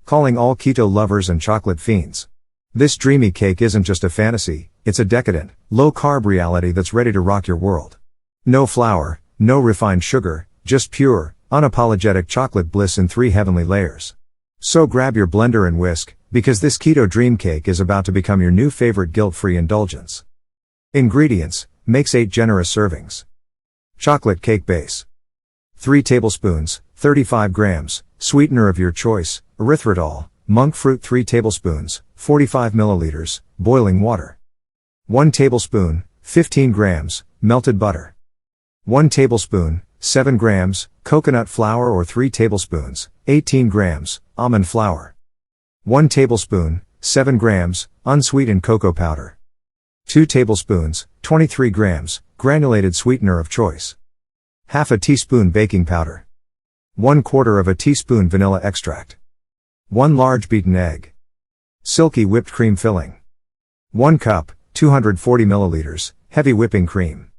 calling all keto lovers and chocolate fiends. This dreamy cake isn't just a fantasy, it's a decadent, low-carb reality that's ready to rock your world. No flour, no refined sugar, just pure, unapologetic chocolate bliss in 3 heavenly layers. So grab your blender and whisk, because this Keto Dream Cake is about to become your new favorite guilt-free indulgence. Ingredients: makes 8 generous servings. Chocolate cake base. 3 tablespoons, 35 grams, sweetener of your choice, erythritol, monk fruit 3 tablespoons, 45 milliliters, boiling water. 1 tablespoon, 15 grams, melted butter. 1 tablespoon, 7 grams, coconut flour or 3 tablespoons, 18 grams, almond flour. 1 tablespoon, 7 grams, unsweetened cocoa powder. 2 tablespoons, 23 grams, granulated sweetener of choice. Half a teaspoon baking powder. 1/4 of a teaspoon vanilla extract. 1 large beaten egg. Silky whipped cream filling. 1 cup, 240 milliliters, heavy whipping cream.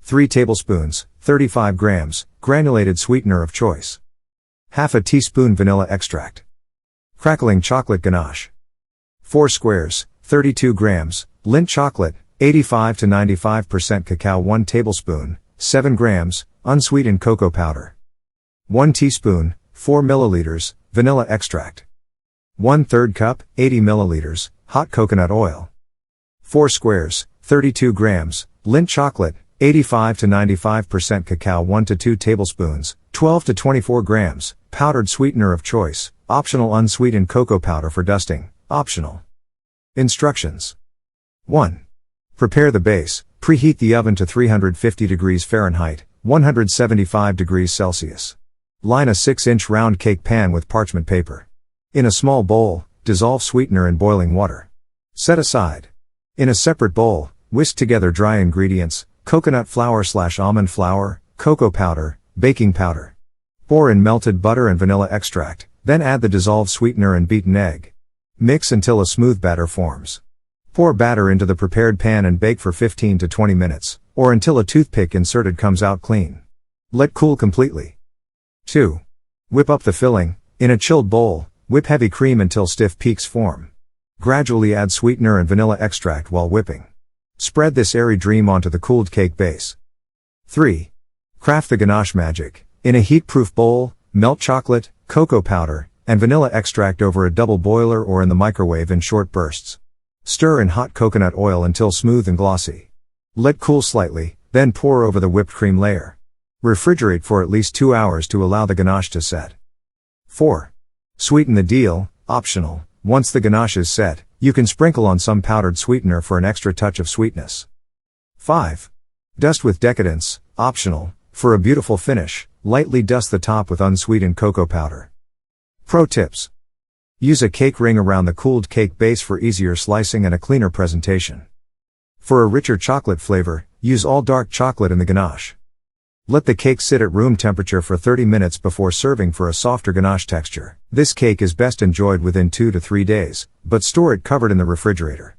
3 tablespoons, 35 grams, granulated sweetener of choice. Half a teaspoon vanilla extract. Crackling chocolate ganache. 4 squares, 32 grams, Lindt chocolate, 85 to 95% cacao 1 tablespoon, 7 grams, unsweetened cocoa powder. 1 teaspoon, 4 milliliters, vanilla extract. 1/3 cup, 80 milliliters, hot coconut oil. 4 squares, 32 grams, Lindt chocolate, 85 to 95% cacao 1 to 2 tablespoons, 12 to 24 grams, powdered sweetener of choice, optional unsweetened cocoa powder for dusting, optional. Instructions. 1. Prepare the base, preheat the oven to 350 degrees Fahrenheit, 175 degrees Celsius. Line a 6-inch round cake pan with parchment paper. In a small bowl, dissolve sweetener in boiling water. Set aside. In a separate bowl, whisk together dry ingredients, coconut flour/almond flour, cocoa powder, baking powder. Pour in melted butter and vanilla extract, then add the dissolved sweetener and beaten egg. Mix until a smooth batter forms. Pour batter into the prepared pan and bake for 15 to 20 minutes, or until a toothpick inserted comes out clean. Let cool completely. 2. Whip up the filling. In a chilled bowl, whip heavy cream until stiff peaks form. Gradually add sweetener and vanilla extract while whipping. Spread this airy dream onto the cooled cake base. 3. Craft the ganache magic. In a heat-proof bowl, melt chocolate, cocoa powder, and vanilla extract over a double boiler or in the microwave in short bursts. Stir in hot coconut oil until smooth and glossy. Let cool slightly, then pour over the whipped cream layer. Refrigerate for at least 2 hours to allow the ganache to set. 4. Sweeten the deal, optional. Once the ganache is set, you can sprinkle on some powdered sweetener for an extra touch of sweetness. 5. Dust with decadence, optional. For a beautiful finish, lightly dust the top with unsweetened cocoa powder. Pro tips. Use a cake ring around the cooled cake base for easier slicing and a cleaner presentation. For a richer chocolate flavor, use all dark chocolate in the ganache. Let the cake sit at room temperature for 30 minutes before serving for a softer ganache texture. This cake is best enjoyed within 2 to 3 days, but store it covered in the refrigerator.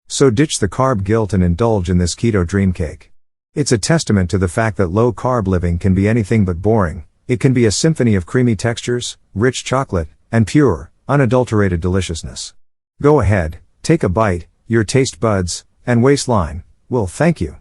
So ditch the carb guilt and indulge in this Keto Dream Cake. It's a testament to the fact that low-carb living can be anything but boring. It can be a symphony of creamy textures, rich chocolate, and pure, unadulterated deliciousness. Go ahead, take a bite, your taste buds and waistline will thank you.